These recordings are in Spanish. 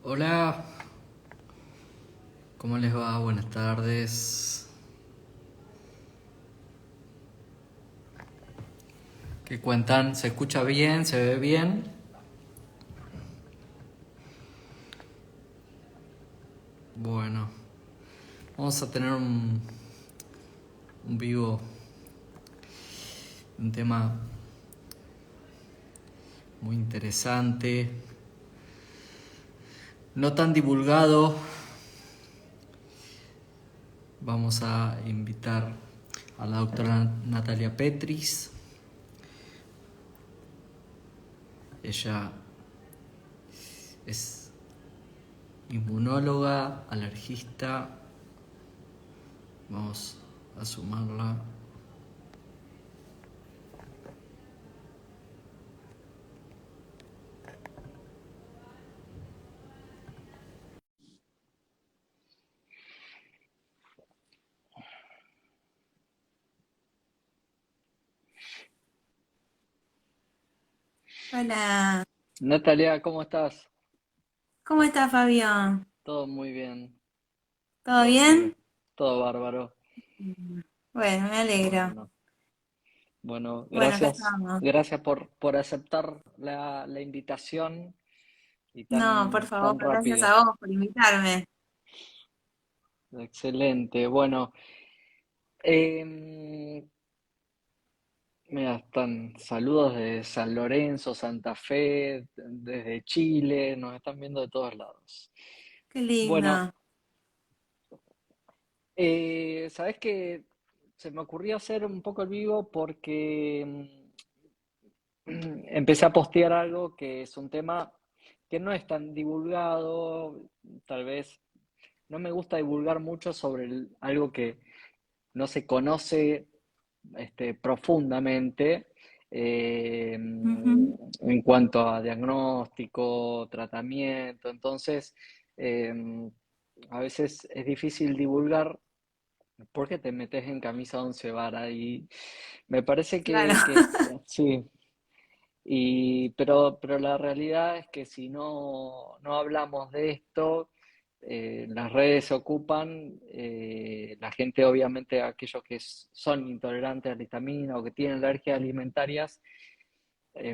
Hola, ¿cómo les va? Buenas tardes. ¿Qué cuentan? ¿Se escucha bien? ¿Se ve bien? Bueno, vamos a tener un vivo, un tema muy interesante, no tan divulgado. Vamos a invitar a la doctora Natalia Petris. Ella es inmunóloga, alergista. Vamos a sumarla. Hola, Natalia, ¿cómo estás? ¿cómo estás, Fabio? Todo muy bien, ¿Todo todo muy bien, bien? todo bárbaro. Bueno, me alegro. Bueno, bueno, Bueno, acá gracias, estamos. gracias por aceptar la invitación y No, por tan favor, gracias rápido. a vos por invitarme. Excelente. Bueno, em, mira, están saludos de San Lorenzo, Santa Fe, desde Chile, nos están viendo de todos lados. Qué Bueno, lindo. sabes que se me ocurrió hacer un poco el vivo porque empecé a postear algo que es un tema que no es tan divulgado, tal vez no me gusta divulgar mucho sobre algo que no se conoce profundamente Ujú. en cuanto a diagnóstico, tratamiento, entonces eh, a veces es difícil divulgar porque te metes en camisa once vara y me parece Claro. que sí. Pero la realidad es que si no hablamos de esto, las redes se ocupan, la gente obviamente, aquellos que son intolerantes a la histamina o que tienen alergias alimentarias,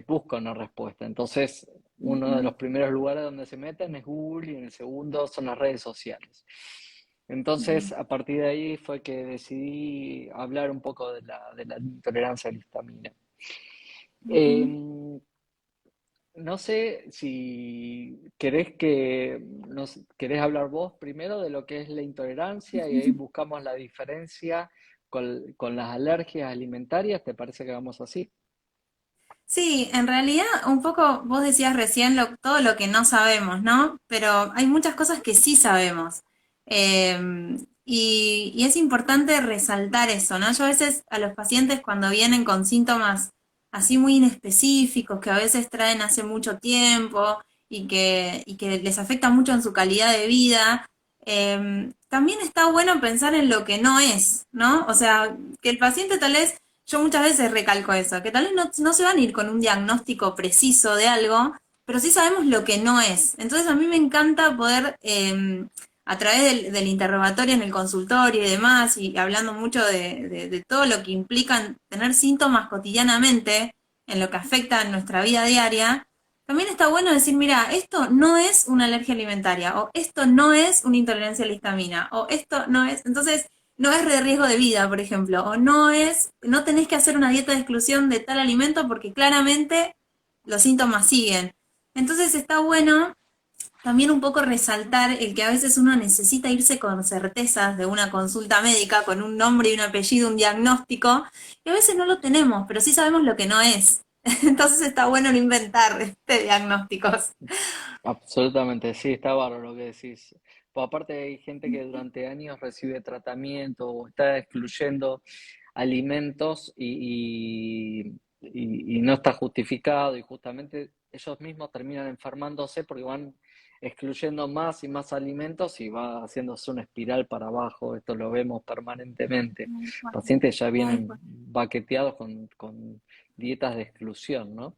buscan una respuesta. Entonces, uno de Ujú, los primeros lugares donde se meten es Google y en el segundo son las redes sociales. Entonces, bien. a partir de ahí fue que decidí hablar un poco de la intolerancia a la histamina. Ujú. Em, no sé si querés hablar vos primero de lo que es la intolerancia y ahí buscamos la diferencia con las alergias alimentarias. ¿Te parece que hagamos así? Sí, en realidad un poco vos decías recién todo lo que no sabemos, ¿no? Pero hay muchas cosas que sí sabemos. Y es importante resaltar eso, ¿no? Yo a veces a los pacientes cuando vienen con síntomas así muy inespecíficos, que a veces traen hace mucho tiempo y que les afecta mucho en su calidad de vida, también está bueno pensar en lo que no es, ¿no? O sea, que el paciente tal vez yo muchas veces recalco eso, que tal vez no se van a ir con un diagnóstico preciso de algo, pero sí sabemos lo que no es. Entonces a mí me encanta poder, a través del interrogatorio en el consultorio y demás, y hablando mucho de todo lo que implican tener síntomas cotidianamente en lo que afecta a nuestra vida diaria, también está bueno decir, mira, esto no es una alergia alimentaria, o esto no es una intolerancia a la histamina, o esto no es. Entonces, no es de riesgo de vida, por ejemplo, o no tenés que hacer una dieta de exclusión de tal alimento porque claramente los síntomas siguen. Entonces está bueno también un poco resaltar el que a veces uno necesita irse con certezas de una consulta médica, con un nombre y un apellido, un diagnóstico, y a veces no lo tenemos, pero sí sabemos lo que no es. Entonces está bueno no inventar diagnósticos. Absolutamente, sí, está bárbaro lo que decís. Pues aparte hay gente que durante años recibe tratamiento o está excluyendo alimentos y no está justificado y justamente ellos mismos terminan enfermándose porque van excluyendo más y más alimentos y va haciéndose una espiral para abajo. Esto lo vemos permanentemente. Pacientes ya vienen baqueteados con dietas de exclusión, ¿no?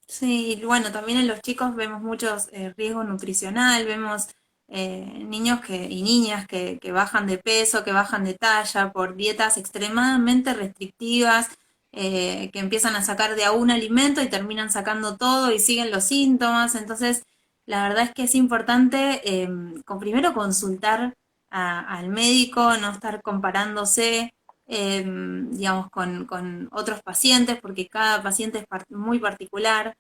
Sí, y bueno, también en los chicos vemos muchos riesgo nutricional, vemos niños y niñas que bajan de peso, que bajan de talla por dietas extremadamente restrictivas, que empiezan a sacar de a un alimento y terminan sacando todo y siguen los síntomas. Entonces, la verdad es que es importante primero consultar al médico, no estar comparándose digamos, con otros pacientes, porque cada paciente es muy particular.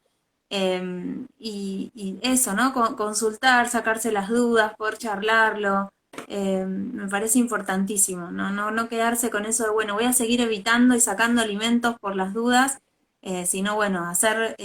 Y eso, ¿no? Consultar, sacarse las dudas, poder charlarlo, me parece importantísimo, ¿no? No quedarse con eso de, bueno, voy a seguir evitando y sacando alimentos por las dudas, sino, bueno, hacer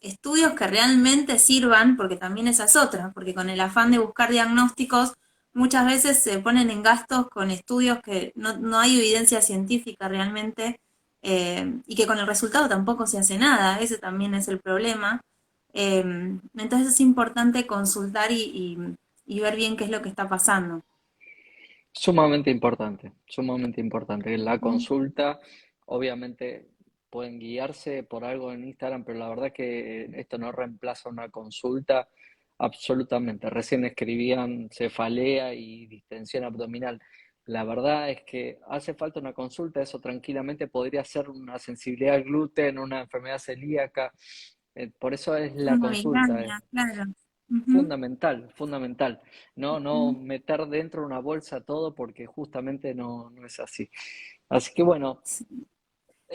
estudios que realmente sirvan, porque también esa es otra, porque con el afán de buscar diagnósticos, muchas veces se ponen en gastos con estudios que no hay evidencia científica realmente, y que con el resultado tampoco se hace nada, ese también es el problema. Entonces es importante consultar y ver bien qué es lo que está pasando. Sumamente importante, sumamente importante. La Ujú. consulta, obviamente, pueden guiarse por algo en Instagram, pero la verdad que esto no reemplaza una consulta absolutamente. Recién escribían cefalea y distensión abdominal. La verdad es que hace falta una consulta, eso tranquilamente podría ser una sensibilidad al gluten, una enfermedad celíaca. Por eso es la Una consulta. migraña, claro. Ujú. Fundamental, fundamental. No Ujú. meter dentro de una bolsa todo porque justamente no es así. Así que bueno,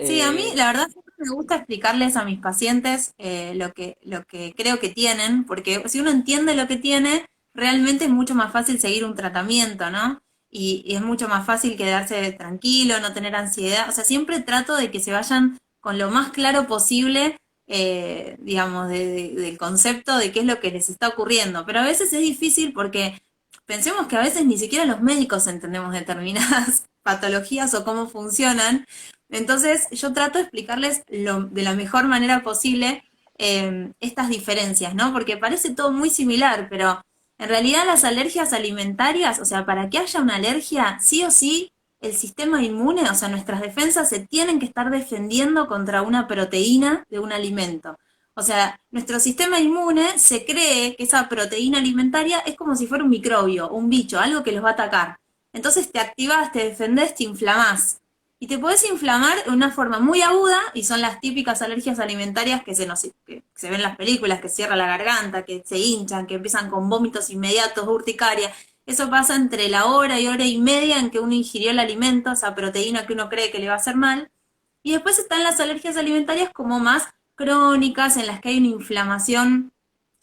Sí, a mí eh, la verdad siempre me gusta explicarles a mis pacientes lo que creo que tienen, porque si uno entiende lo que tiene, realmente es mucho más fácil seguir un tratamiento, ¿no? Y es mucho más fácil quedarse tranquilo, no tener ansiedad. O sea, siempre trato de que se vayan con lo más claro posible, digamos, del concepto de qué es lo que les está ocurriendo. Pero a veces es difícil porque pensemos que a veces ni siquiera los médicos entendemos determinadas patologías o cómo funcionan. Entonces, yo trato de explicarles de la mejor manera posible estas diferencias, ¿no? Porque parece todo muy similar, pero en realidad las alergias alimentarias, o sea, para que haya una alergia, sí o sí, el sistema inmune, o sea, nuestras defensas se tienen que estar defendiendo contra una proteína de un alimento. O sea, nuestro sistema inmune se cree que esa proteína alimentaria es como si fuera un microbio, un bicho, algo que los va a atacar. Entonces te activas, te defendés, te inflamás. Y te podés inflamar de una forma muy aguda, y son las típicas alergias alimentarias que se ven en las películas, que cierra la garganta, que se hinchan, que empiezan con vómitos inmediatos, urticaria. Eso pasa entre la hora y media en que uno ingirió el alimento, esa proteína que uno cree que le va a hacer mal. Y después están las alergias alimentarias como más crónicas, en las que hay una inflamación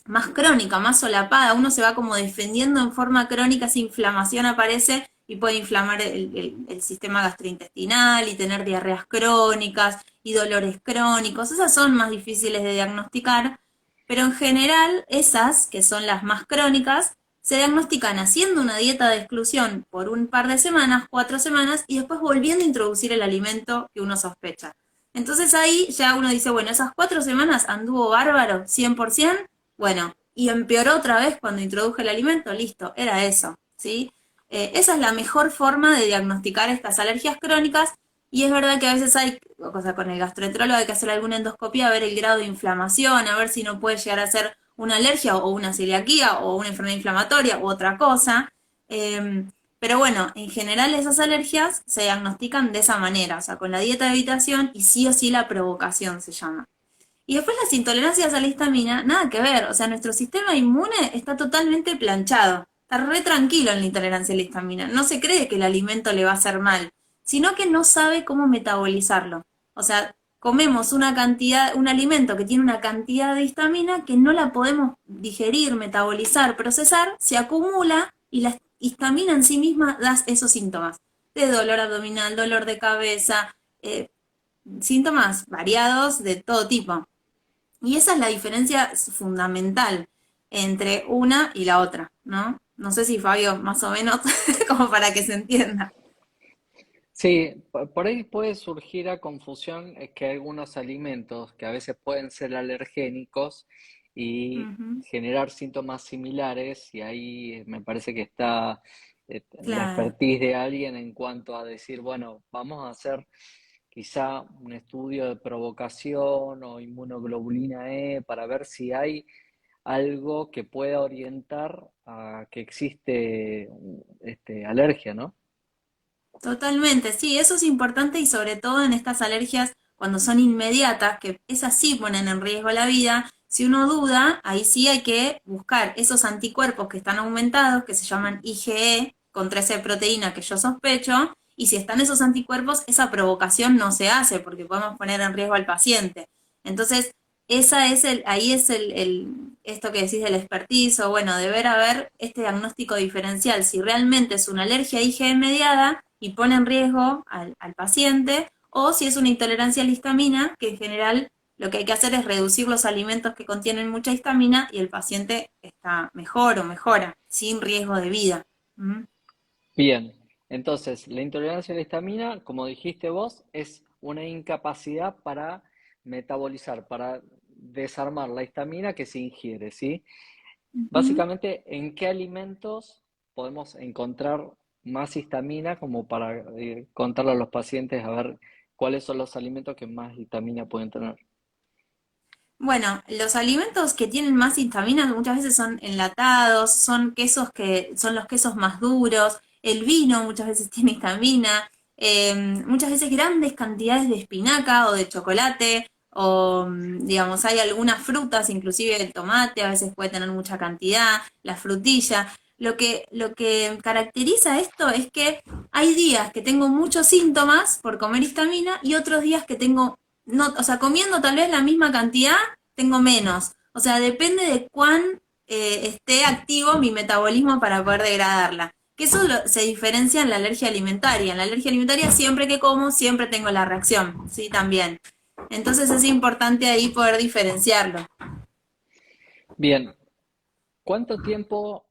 más crónica, más solapada, uno se va como defendiendo en forma crónica, esa inflamación aparece y puede inflamar el sistema gastrointestinal y tener diarreas crónicas y dolores crónicos. Esas son más difíciles de diagnosticar, pero en general esas, que son las más crónicas, se diagnostican haciendo una dieta de exclusión por un par de semanas, 4 semanas, y después volviendo a introducir el alimento que uno sospecha. Entonces ahí ya uno dice, bueno, esas 4 semanas anduvo bárbaro, 100%, bueno, y empeoró otra vez cuando introduje el alimento, listo, era eso, ¿sí? Esa es la mejor forma de diagnosticar estas alergias crónicas, y es verdad que a veces hay, o sea, con el gastroenterólogo hay que hacer alguna endoscopia a ver el grado de inflamación, a ver si no puede llegar a ser una alergia o una celiaquía o una enfermedad inflamatoria u otra cosa. Eh, pero bueno, en general esas alergias se diagnostican de esa manera, o sea, con la dieta de evitación y sí o sí la provocación se llama. Y después las intolerancias a la histamina, nada que ver. O sea, nuestro sistema inmune está totalmente planchado. Está re tranquilo en la intolerancia a la histamina. No se cree que el alimento le va a hacer mal, sino que no sabe cómo metabolizarlo. O sea, comemos una cantidad, un alimento que tiene una cantidad de histamina que no la podemos digerir, metabolizar, procesar, se acumula y la histamina en sí misma da esos síntomas de dolor abdominal, dolor de cabeza, síntomas variados de todo tipo. Y esa es la diferencia fundamental entre una y la otra, ¿no? No sé si Fabio, más o menos, como para que se entienda. sí, por ahí puede surgir la confusión, es que hay algunos alimentos que a veces pueden ser alergénicos y Ujú. generar síntomas similares, y ahí me parece que está la Claro. expertise de alguien en cuanto a decir, bueno, vamos a hacer quizá un estudio de provocación o inmunoglobulina E para ver si hay algo que pueda orientar a que existe alergia, ¿no? Totalmente, sí, eso es importante y sobre todo en estas alergias cuando son inmediatas, que esas sí ponen en riesgo la vida. Si uno duda, ahí sí hay que buscar esos anticuerpos que están aumentados, que se llaman IgE, contra esa proteína que yo sospecho, y si están esos anticuerpos, esa provocación no se hace porque podemos poner en riesgo al paciente. Entonces, ahí es esto que decís del expertise, o bueno, de ver a ver este diagnóstico diferencial, si realmente es una alergia IgE mediada y pone en riesgo al paciente, o si es una intolerancia a la histamina, que en general lo que hay que hacer es reducir los alimentos que contienen mucha histamina y el paciente está mejor o mejora, sin riesgo de vida. ¿Mm? Bien, entonces la intolerancia a la histamina, como dijiste vos, es una incapacidad para metabolizar, para desarmar la histamina que se ingiere, ¿sí? Ujú. Básicamente, ¿en qué alimentos podemos encontrar más histamina como para contarle a los pacientes a ver cuáles son los alimentos que más histamina pueden tener? Bueno, los alimentos que tienen más histamina muchas veces son enlatados, son quesos que son los quesos más duros, el vino muchas veces tiene histamina, muchas veces grandes cantidades de espinaca o de chocolate, o digamos, hay algunas frutas, inclusive el tomate a veces puede tener mucha cantidad, la frutilla. Lo que caracteriza esto es que hay días que tengo muchos síntomas por comer histamina y otros días que tengo no, o sea, comiendo tal vez la misma cantidad, tengo menos. O sea, depende de cuán esté activo mi metabolismo para poder degradarla. Que eso se diferencia en la alergia alimentaria. En la alergia alimentaria, siempre que como, siempre tengo la reacción, ¿sí? También. Entonces es importante ahí poder diferenciarlo. Bien, ¿cuánto tiempo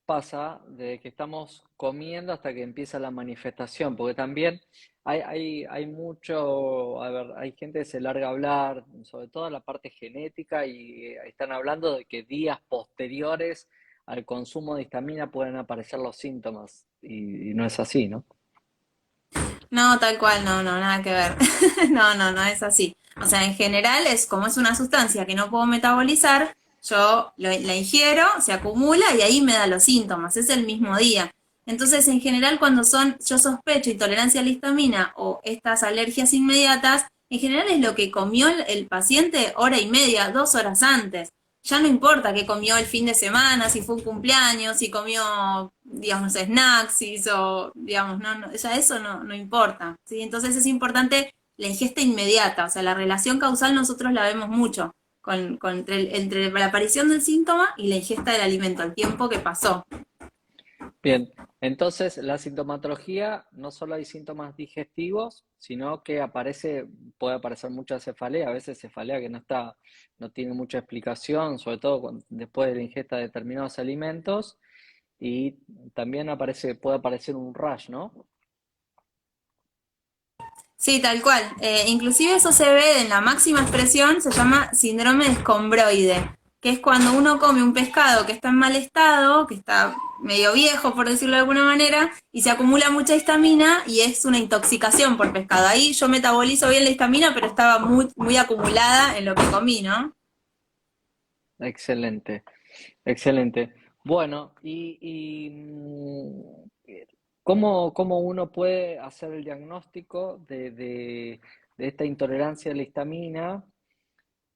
pasa desde que estamos comiendo hasta que empieza la manifestación? Porque también hay mucho, a ver, hay gente que se larga a hablar, sobre todo la parte genética, y están hablando de que días posteriores al consumo de histamina pueden aparecer los síntomas, y no es así, ¿no? No, tal cual, no, no, nada que ver. No, no, no es así. O sea, en general es como es una sustancia que no puedo metabolizar, la ingiero, se acumula y ahí me da los síntomas. Es el mismo día. Entonces, en general, cuando son, yo sospecho intolerancia a la histamina o estas alergias inmediatas, en general es lo que comió el paciente hora y media, 2 horas antes. Ya no importa qué comió el fin de semana, si fue un cumpleaños, si comió, digamos, snacks, si hizo, digamos, ya eso no importa, ¿sí? Entonces es importante la ingesta inmediata, o sea, la relación causal nosotros la vemos mucho entre la aparición del síntoma y la ingesta del alimento, el tiempo que pasó. Bien, entonces la sintomatología, no solo hay síntomas digestivos, sino que puede aparecer mucha cefalea, a veces cefalea que no tiene mucha explicación, sobre todo después de la ingesta de determinados alimentos, y también puede aparecer un rash, ¿no? Sí, tal cual. Inclusive eso se ve en la máxima expresión, se llama síndrome de escombroide, que es cuando uno come un pescado que está en mal estado, que está medio viejo, por decirlo de alguna manera, y se acumula mucha histamina y es una intoxicación por pescado. Ahí yo metabolizo bien la histamina, pero estaba muy, muy acumulada en lo que comí, ¿no? Excelente, excelente. Bueno, ¿cómo uno puede hacer el diagnóstico de esta intolerancia a la histamina?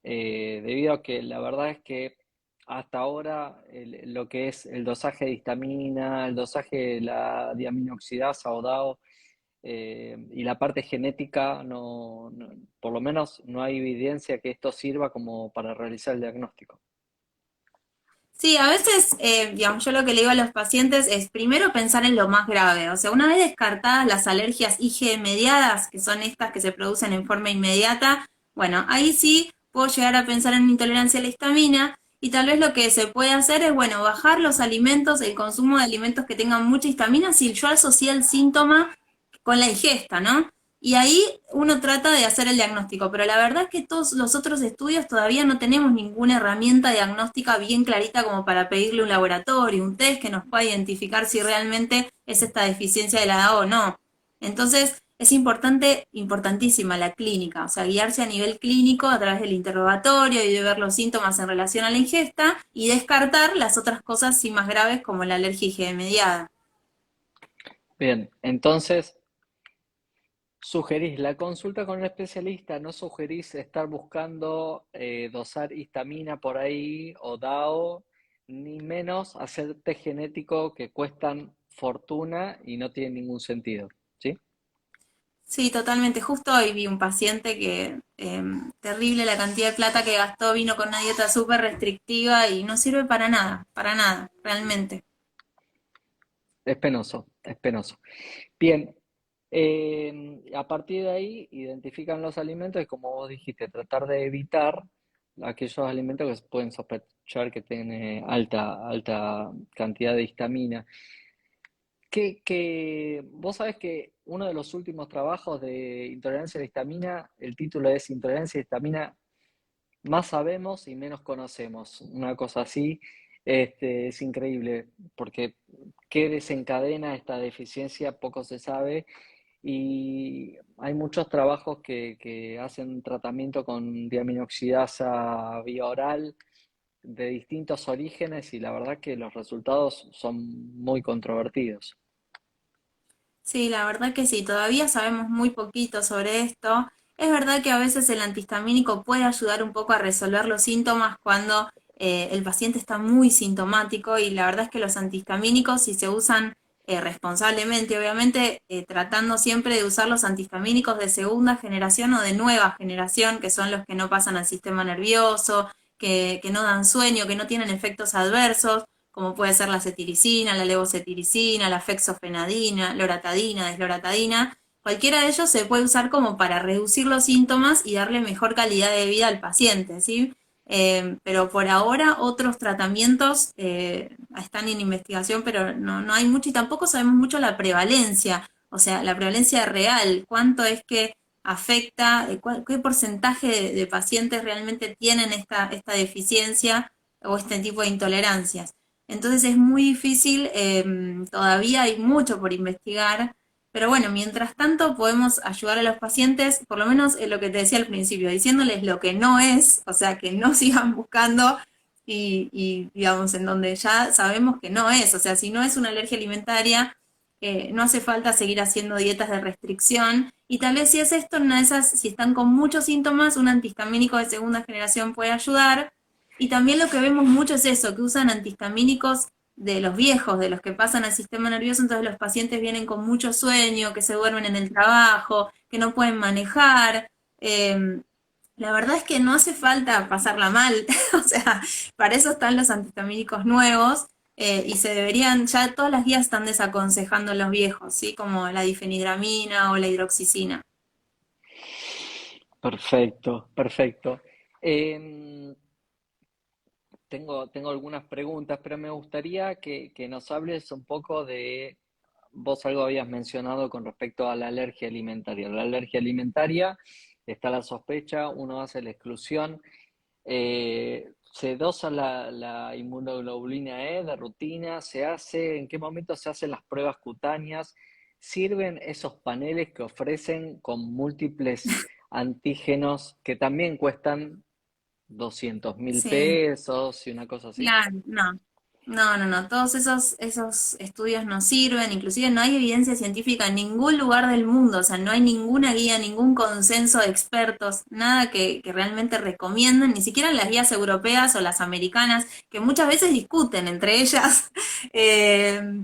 Debido a que la verdad es que hasta ahora lo que es el dosaje de histamina, el dosaje de la diaminoxidasa o DAO, y la parte genética, por lo menos no hay evidencia que esto sirva como para realizar el diagnóstico. Sí, a veces, digamos, yo lo que le digo a los pacientes es primero pensar en lo más grave. O sea, una vez descartadas las alergias IgE mediadas, que son estas que se producen en forma inmediata, bueno, ahí sí puedo llegar a pensar en intolerancia a la histamina y tal vez lo que se puede hacer es, bueno, bajar los alimentos, el consumo de alimentos que tengan mucha histamina si yo asocié el síntoma con la ingesta, ¿no? Y ahí uno trata de hacer el diagnóstico, pero la verdad es que todos los otros estudios todavía no tenemos ninguna herramienta diagnóstica bien clarita como para pedirle un laboratorio, un test que nos pueda identificar si realmente es esta deficiencia de la DAO o no. Entonces, es importante, importantísima la clínica, o sea, guiarse a nivel clínico a través del interrogatorio y de ver los síntomas en relación a la ingesta y descartar las otras cosas sí más graves como la alergia IgE mediada. Bien, entonces sugerís la consulta con el especialista, no sugerís estar buscando dosar histamina por ahí o DAO, ni menos hacer test genético que cuestan fortuna y no tienen ningún sentido, ¿sí? Sí, totalmente. Justo hoy vi un paciente que terrible la cantidad de plata que gastó, vino con una dieta súper restrictiva y no sirve para nada, realmente. Es penoso, es penoso. Bien, a partir de ahí identifican los alimentos y como vos dijiste, tratar de evitar aquellos alimentos que se pueden sospechar que tienen alta cantidad de histamina. Vos sabés que uno de los últimos trabajos de intolerancia a la histamina, el título es Intolerancia a la histamina, más sabemos y menos conocemos. Una cosa así, es increíble, porque qué desencadena esta deficiencia poco se sabe y hay muchos trabajos que hacen tratamiento con diaminoxidasa vía oral de distintos orígenes y la verdad que los resultados son muy controvertidos. Sí, la verdad que sí, todavía sabemos muy poquito sobre esto. Es verdad que a veces el antihistamínico puede ayudar un poco a resolver los síntomas cuando el paciente está muy sintomático y la verdad es que los antihistamínicos, si se usan responsablemente, obviamente tratando siempre de usar los antihistamínicos de segunda generación o de nueva generación, que son los que no pasan al sistema nervioso, que no dan sueño, que no tienen efectos adversos como puede ser la cetiricina, la levocetiricina, la fexofenadina, loratadina, desloratadina. Cualquiera de ellos se puede usar como para reducir los síntomas y darle mejor calidad de vida al paciente, ¿sí? Pero por ahora otros tratamientos están en investigación, pero no hay mucho y tampoco sabemos mucho la prevalencia, o sea, la prevalencia real, cuánto es que afecta, qué porcentaje de pacientes realmente tienen esta deficiencia o este tipo de intolerancias. Entonces es muy difícil, todavía hay mucho por investigar, pero bueno, mientras tanto podemos ayudar a los pacientes, por lo menos en lo que te decía al principio, diciéndoles lo que no es, o sea, que no sigan buscando digamos, en donde ya sabemos que no es, o sea, si no es una alergia alimentaria, no hace falta seguir haciendo dietas de restricción y tal vez si es esto, en una de esas, si están con muchos síntomas, un antihistamínico de segunda generación puede ayudar y también lo que vemos mucho es eso, que usan antihistamínicos de los viejos, de los que pasan al sistema nervioso, entonces los pacientes vienen con mucho sueño, que se duermen en el trabajo, que no pueden manejar. Eh, la verdad es que no hace falta pasarla mal, o sea, para eso están los antihistamínicos nuevos y se deberían, ya todas las guías están desaconsejando a los viejos, ¿sí? Como la difenidramina o la hidroxicina. Perfecto, perfecto. Em, tengo algunas preguntas, pero me gustaría que nos hables un poco de, vos algo habías mencionado con respecto a la alergia alimentaria. La alergia alimentaria está la sospecha, uno hace la exclusión. ¿Se dosa la inmunoglobulina E de rutina? ¿Se hace? ¿En qué momento se hacen las pruebas cutáneas? ¿Sirven esos paneles que ofrecen con múltiples antígenos que también cuestan 200.000 Sí. pesos y una cosa así? Claro, no, todos esos estudios no sirven, inclusive no hay evidencia científica en ningún lugar del mundo, o sea, no hay ninguna guía, ningún consenso de expertos, nada que realmente recomienden, ni siquiera las guías europeas o las americanas, que muchas veces discuten entre ellas,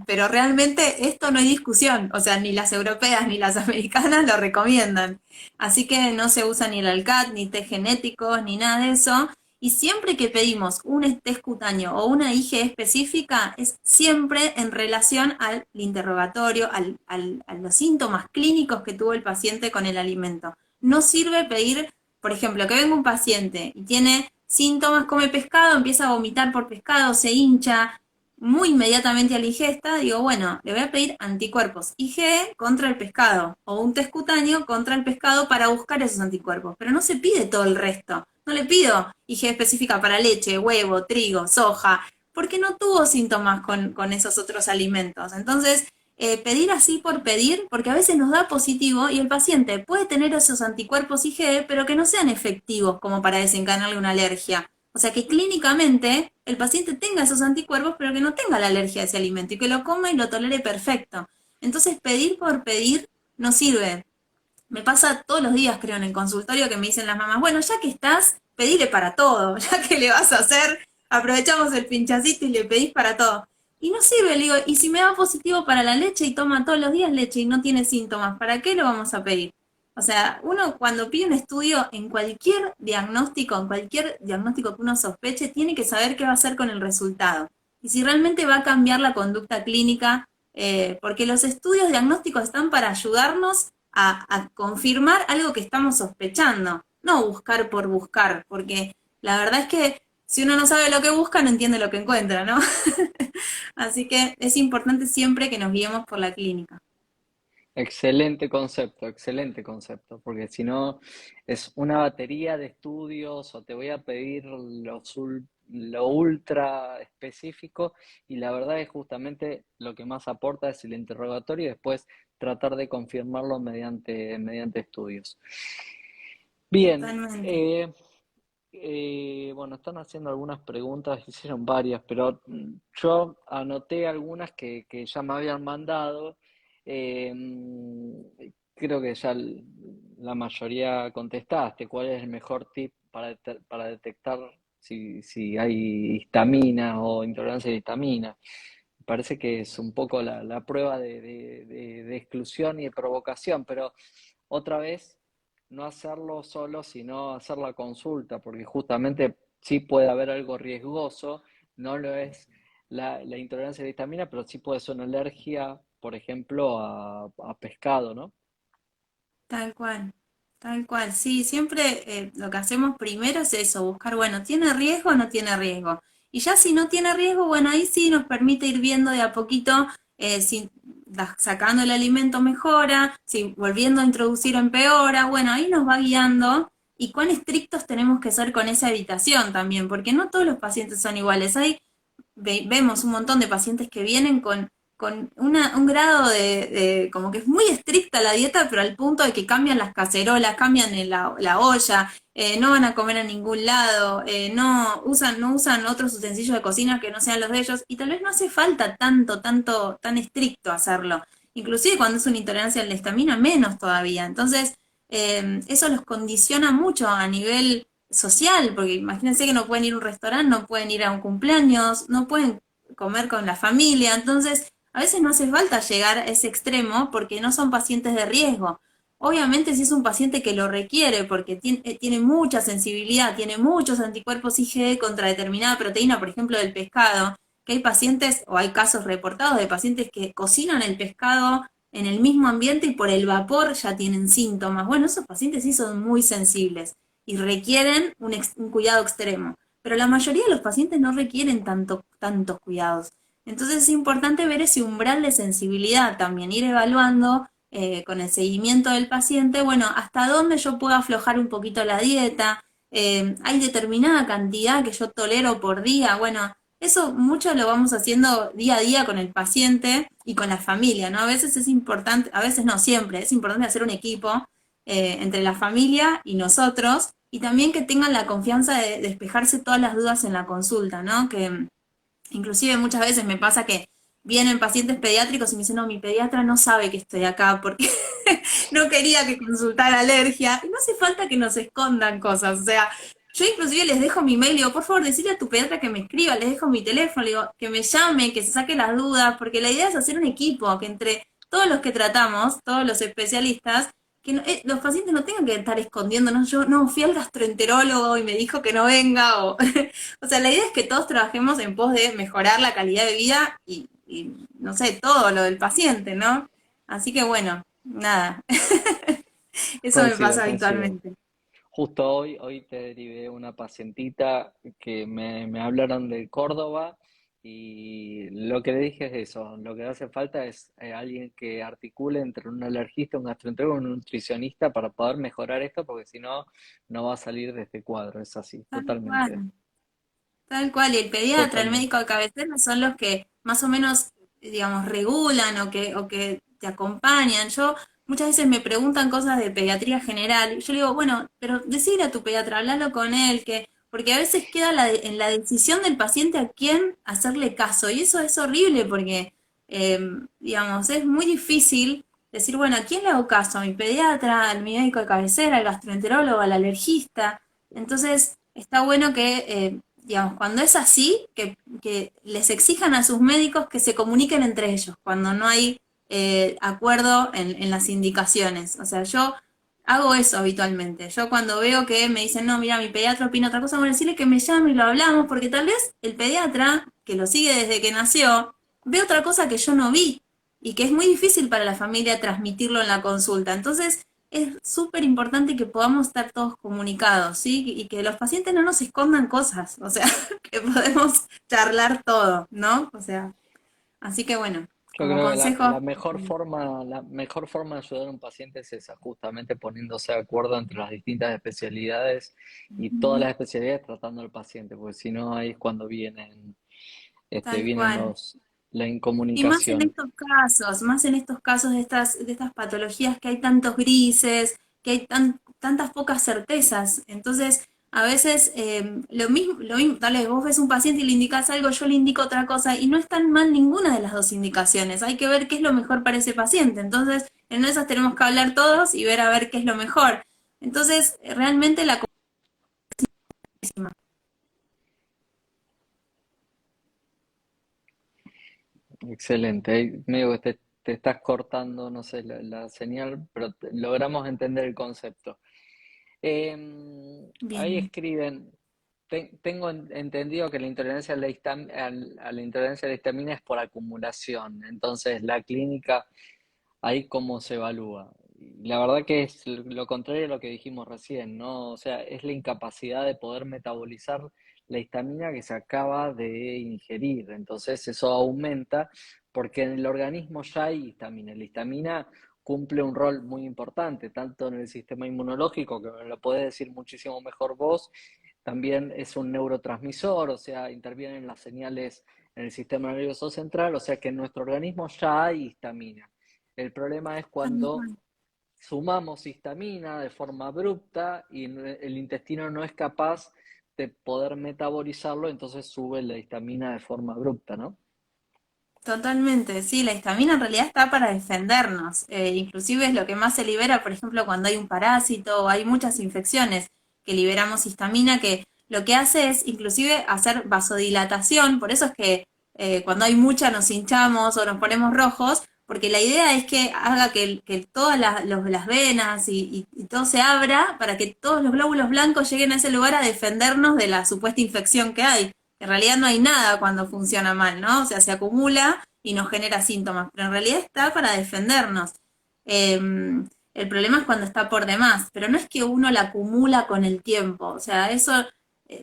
pero realmente esto no hay discusión, o sea, ni las europeas ni las americanas lo recomiendan, así que no se usa ni el ALCAT, ni test genéticos, ni nada de eso. Y siempre que pedimos un test cutáneo o una IgE específica, es siempre en relación al interrogatorio, a los síntomas clínicos que tuvo el paciente con el alimento. No sirve pedir, por ejemplo, que venga un paciente y tiene síntomas, come pescado, empieza a vomitar por pescado, se hincha, muy inmediatamente a la ingesta, digo, bueno, le voy a pedir anticuerpos IgE contra el pescado o un test cutáneo contra el pescado para buscar esos anticuerpos, pero no se pide todo el resto. No le pido IgE específica para leche, huevo, trigo, soja, porque no tuvo síntomas con esos otros alimentos. Entonces, pedir así por pedir, porque a veces nos da positivo y el paciente puede tener esos anticuerpos IgE, pero que no sean efectivos como para desencadenarle una alergia. O sea, que clínicamente el paciente tenga esos anticuerpos, pero que no tenga la alergia a ese alimento y que lo coma y lo tolere perfecto. Entonces, pedir por pedir no sirve. Me pasa todos los días, creo, en el consultorio que me dicen las mamás, bueno, ya que estás, pedile para todo, ya que le vas a hacer, aprovechamos el pinchacito y le pedís para todo. Y no sirve, le digo, y si me da positivo para la leche y toma todos los días leche y no tiene síntomas, ¿para qué lo vamos a pedir? O sea, uno cuando pide un estudio en cualquier diagnóstico que uno sospeche, tiene que saber qué va a hacer con el resultado. Y si realmente va a cambiar la conducta clínica, porque los estudios diagnósticos están para ayudarnos a confirmar algo que estamos sospechando, no buscar por buscar, porque la verdad es que si uno no sabe lo que busca, no entiende lo que encuentra, ¿no? Así que es importante siempre que nos guiemos por la clínica. Excelente concepto, porque si no es una batería de estudios o te voy a pedir lo ultra específico y la verdad es justamente lo que más aporta es el interrogatorio y después tratar de confirmarlo mediante estudios. Bien, Totalmente. bueno, están haciendo algunas preguntas, hicieron varias, pero yo anoté algunas que ya me habían mandado. Eh, Creo que ya la mayoría contestaste. ¿Cuál es el mejor tip para detectar si hay histamina o intolerancia a histamina? Parece que es un poco la prueba de exclusión y de provocación, pero otra vez no hacerlo solo, sino hacer la consulta, porque justamente sí puede haber algo riesgoso, no lo es la intolerancia a la histamina, pero sí puede ser una alergia, por ejemplo, a pescado, ¿no? Tal cual, tal cual. Sí, siempre lo que hacemos primero es eso, buscar, bueno, ¿tiene riesgo o no tiene riesgo? Y ya si no tiene riesgo, bueno, ahí sí nos permite ir viendo de a poquito si sacando el alimento mejora, si volviendo a introducir empeora, bueno, ahí nos va guiando y cuán estrictos tenemos que ser con esa evitación también, porque no todos los pacientes son iguales. Hay vemos un montón de pacientes que vienen con un grado como que es muy estricta la dieta, pero al punto de que cambian las cacerolas, cambian la olla, no van a comer a ningún lado, no usan otros utensilios de cocina que no sean los de ellos, y tal vez no hace falta tan estricto hacerlo. Inclusive cuando es una intolerancia a la histamina, menos todavía. Entonces, eso los condiciona mucho a nivel social, porque imagínense que no pueden ir a un restaurante, no pueden ir a un cumpleaños, no pueden comer con la familia, entonces a veces no hace falta llegar a ese extremo porque no son pacientes de riesgo. Obviamente si es un paciente que lo requiere porque tiene mucha sensibilidad, tiene muchos anticuerpos IgE contra determinada proteína, por ejemplo del pescado, que hay pacientes o hay casos reportados de pacientes que cocinan el pescado en el mismo ambiente y por el vapor ya tienen síntomas. Bueno, esos pacientes sí son muy sensibles y requieren un cuidado extremo. Pero la mayoría de los pacientes no requieren tantos cuidados. Entonces es importante ver ese umbral de sensibilidad también, ir evaluando con el seguimiento del paciente, bueno, hasta dónde yo puedo aflojar un poquito la dieta, hay determinada cantidad que yo tolero por día, bueno, eso mucho lo vamos haciendo día a día con el paciente y con la familia, ¿no? A veces es importante, a veces no, siempre, es importante hacer un equipo entre la familia y nosotros, y también que tengan la confianza de despejarse todas las dudas en la consulta, ¿no? Que inclusive muchas veces me pasa que vienen pacientes pediátricos y me dicen, no, mi pediatra no sabe que estoy acá porque no quería que consultara alergia. Y no hace falta que nos escondan cosas. O sea, yo inclusive les dejo mi mail, digo, por favor, decirle a tu pediatra que me escriba, les dejo mi teléfono, digo, que me llame, que se saque las dudas, porque la idea es hacer un equipo, que entre todos los que tratamos, todos los especialistas, que los pacientes no tengan que estar escondiéndonos, yo no, fui al gastroenterólogo y me dijo que no venga, o, o sea, la idea es que todos trabajemos en pos de mejorar la calidad de vida y no sé, todo lo del paciente, ¿no? Así que bueno, nada, eso me Coincido, pasa coincido. habitualmente. Justo hoy te derivé una pacientita que me hablaron de Córdoba y lo que le dije es eso, lo que hace falta es alguien que articule entre un alergista, un gastroenterólogo, un nutricionista para poder mejorar esto, porque si no, no va a salir de este cuadro, es así, Tal totalmente, cual, tal cual. Y el pediatra, el totalmente. médico de cabecera son los que más o menos digamos, regulan o que te acompañan. Yo muchas veces me preguntan cosas de pediatría general. Y yo le digo, bueno, pero decile a tu pediatra, hablalo con él, que, porque a veces queda en la decisión del paciente a quién hacerle caso. Y eso es horrible porque, eh, digamos, es muy difícil decir, bueno, ¿a quién le hago caso? ¿A mi pediatra, al mi médico de cabecera, al gastroenterólogo, al alergista? Entonces, está bueno que, digamos, cuando es así, que les exijan a sus médicos que se comuniquen entre ellos, cuando no hay acuerdo en las indicaciones. O sea, yo hago eso habitualmente. Yo cuando veo que me dicen, no, mira, mi pediatra opina otra cosa, voy a decirle que me llame y lo hablamos, porque tal vez el pediatra, que lo sigue desde que nació, ve otra cosa que yo no vi y que es muy difícil para la familia transmitirlo en la consulta. Entonces, es súper importante que podamos estar todos comunicados, ¿sí? Y que los pacientes no nos escondan cosas, o sea, que podemos charlar todo, ¿no? O sea, así que bueno, Yo como creo que consejo, la mejor forma de ayudar a un paciente es esa, justamente poniéndose de acuerdo entre las distintas especialidades y todas las especialidades tratando al paciente, porque si no ahí es cuando tal vienen cual. la Y incomunicación. más en estos casos de estas patologías que hay tantos grises, que hay tantas pocas certezas. Entonces, a veces lo mismo, tal vez vos ves un paciente y le indicas algo, yo le indico otra cosa, y no es tan mal ninguna de las dos indicaciones. Hay que ver qué es lo mejor para ese paciente. Entonces, en una de esas tenemos que hablar todos y ver a ver qué es lo mejor. Entonces, realmente la comunidad. Excelente. Ahí medio que te estás cortando, no sé, la señal, pero logramos entender el concepto. Ahí Bien. escriben, tengo entendido que la intolerancia a la intolerancia a la histamina es por acumulación. Entonces, la clínica, ahí cómo se evalúa. Y la verdad que es lo contrario a lo que dijimos recién, ¿no? O sea, es la incapacidad de poder metabolizar la histamina que se acaba de ingerir. Entonces, eso aumenta porque en el organismo ya hay histamina. La histamina cumple un rol muy importante, tanto en el sistema inmunológico, que me lo podés decir muchísimo mejor vos, también es un neurotransmisor, o sea, intervienen las señales en el sistema nervioso central, o sea que en nuestro organismo ya hay histamina. El problema es cuando sumamos histamina de forma abrupta y el intestino no es capaz de poder metabolizarlo, entonces sube la histamina de forma abrupta, ¿no? Totalmente, sí, la histamina en realidad está para defendernos, inclusive es lo que más se libera, por ejemplo, cuando hay un parásito o hay muchas infecciones que liberamos histamina, que lo que hace es inclusive hacer vasodilatación, por eso es que cuando hay mucha nos hinchamos o nos ponemos rojos, porque la idea es que haga que todas las venas y todo se abra para que todos los glóbulos blancos lleguen a ese lugar a defendernos de la supuesta infección que hay. En realidad no hay nada cuando funciona mal, ¿no? O sea, se acumula y nos genera síntomas, pero en realidad está para defendernos. Eh, el problema es cuando está por demás, pero no es que uno la acumula con el tiempo, o sea, eso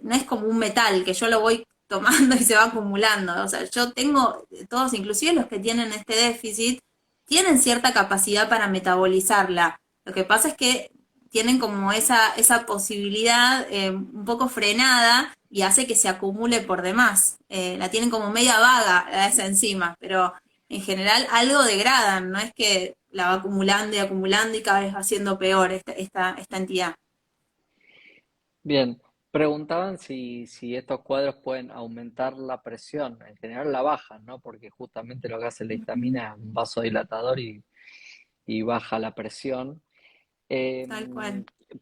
no es como un metal que yo lo voy tomando y se va acumulando. O sea, yo tengo, todos, inclusive los que tienen este déficit, tienen cierta capacidad para metabolizarla. Lo que pasa es que tienen como esa posibilidad un poco frenada y hace que se acumule por demás. La tienen como media vaga a esa enzima, pero en general algo degradan, no es que la va acumulando y cada vez va siendo peor esta entidad. Bien, preguntaban si estos cuadros pueden aumentar la presión, en general la bajan, ¿no? Porque justamente lo que hace la histamina es un vasodilatador y baja la presión. Tal cual. Em,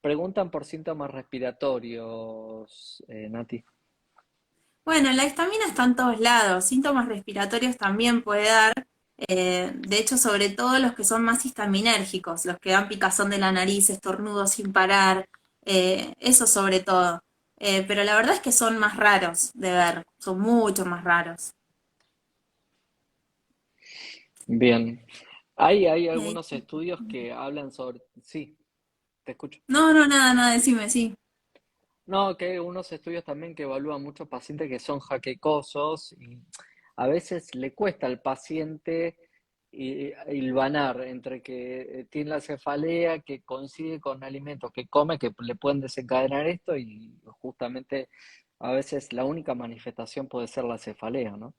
Preguntan por síntomas respiratorios, Nati. Bueno, la histamina está en todos lados, síntomas respiratorios también puede dar, de hecho, sobre todo los que son más histaminérgicos, los que dan picazón de la nariz, estornudos sin parar, eso sobre todo. Pero la verdad es que son más raros de ver, son mucho más raros. Bien, hay Eh, algunos estudios que hablan sobre... Sí, te escucho. no, no, nada, nada, decime, sí. No, que hay unos estudios también que evalúan muchos pacientes que son jaquecosos y a veces le cuesta al paciente hilvanar entre que tiene la cefalea, que coincide con alimentos que come que le pueden desencadenar esto y justamente a veces la única manifestación puede ser la cefalea, ¿no?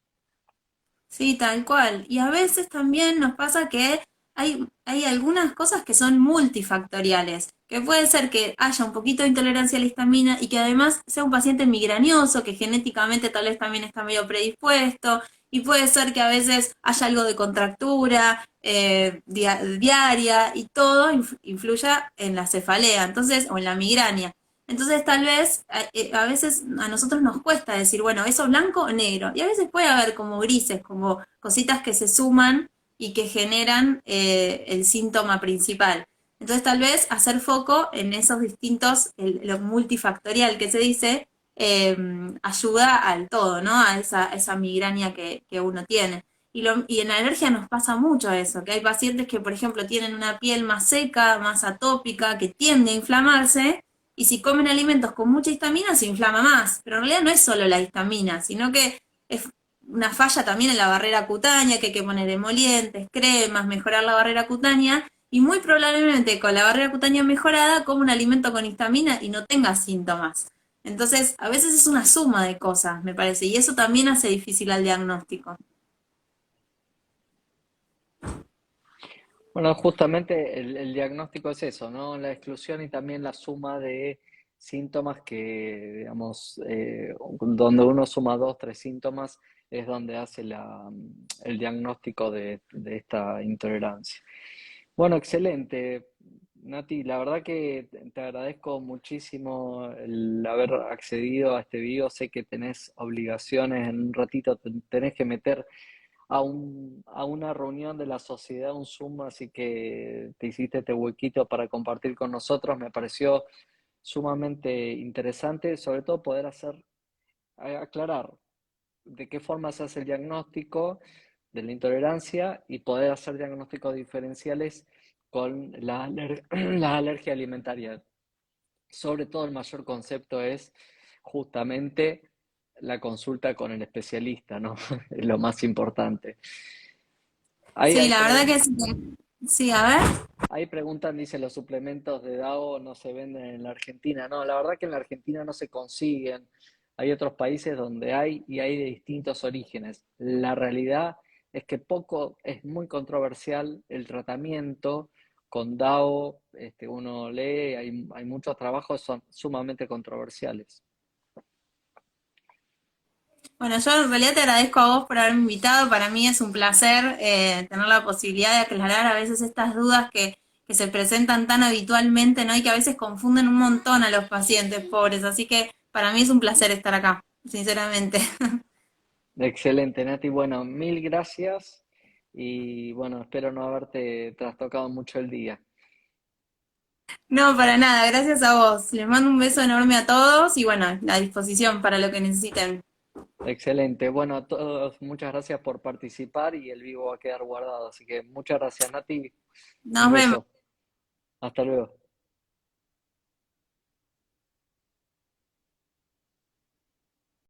Sí, tal cual. Y a veces también nos pasa que hay algunas cosas que son multifactoriales, que puede ser que haya un poquito de intolerancia a la histamina y que además sea un paciente migrañoso, que genéticamente tal vez también está medio predispuesto, y puede ser que a veces haya algo de contractura diaria y todo influya en la cefalea, entonces, o en la migraña. Entonces tal vez a veces a nosotros nos cuesta decir, bueno, eso blanco o negro. Y a veces puede haber como grises, como cositas que se suman y que generan el síntoma principal. Entonces tal vez hacer foco en esos distintos, lo multifactorial que se dice, eh, ayuda al todo, ¿no? A esa migraña que uno tiene. Y en la alergia nos pasa mucho eso, que hay pacientes que, por ejemplo, tienen una piel más seca, más atópica, que tiende a inflamarse, y si comen alimentos con mucha histamina se inflama más. Pero en realidad no es solo la histamina, sino que es una falla también en la barrera cutánea, que hay que poner emolientes, cremas, mejorar la barrera cutánea. Y muy probablemente con la barrera cutánea mejorada, come un alimento con histamina y no tenga síntomas. Entonces, a veces es una suma de cosas, me parece, y eso también hace difícil al diagnóstico. Bueno, justamente el diagnóstico es eso, ¿no? La exclusión y también la suma de síntomas que, digamos, donde uno suma dos, tres síntomas, es donde hace el diagnóstico de esta intolerancia. Bueno, excelente. Nati, la verdad que te agradezco muchísimo el haber accedido a este video. Sé que tenés obligaciones, en un ratito tenés que meter a una reunión de la sociedad, un Zoom, así que te hiciste este huequito para compartir con nosotros. Me pareció sumamente interesante, sobre todo poder aclarar de qué forma se hace el diagnóstico de la intolerancia y poder hacer diagnósticos diferenciales con la alergia alimentaria. Sobre todo el mayor concepto es justamente la consulta con el especialista, ¿no? Es lo más importante. Ahí Sí, hay la verdad que preguntas. sí. Sí, a ver. Ahí preguntan, dice, los suplementos de DAO no se venden en la Argentina. No, la verdad que en la Argentina no se consiguen. Hay otros países donde hay y hay de distintos orígenes. La realidad es que es muy controversial el tratamiento con DAO. Uno lee, hay muchos trabajos, son sumamente controversiales. Bueno, yo en realidad te agradezco a vos por haberme invitado. Para mí es un placer tener la posibilidad de aclarar a veces estas dudas que se presentan tan habitualmente, ¿no? Y que a veces confunden un montón a los pacientes pobres. Así que para mí es un placer estar acá, sinceramente. Excelente, Nati. Bueno, mil gracias y bueno, espero no haberte trastocado mucho el día. No, para nada, gracias a vos. Les mando un beso enorme a todos y bueno, a disposición para lo que necesiten. Excelente. Bueno, a todos, muchas gracias por participar y el vivo va a quedar guardado. Así que muchas gracias, Nati. Un Nos vemos. beso. Hasta luego.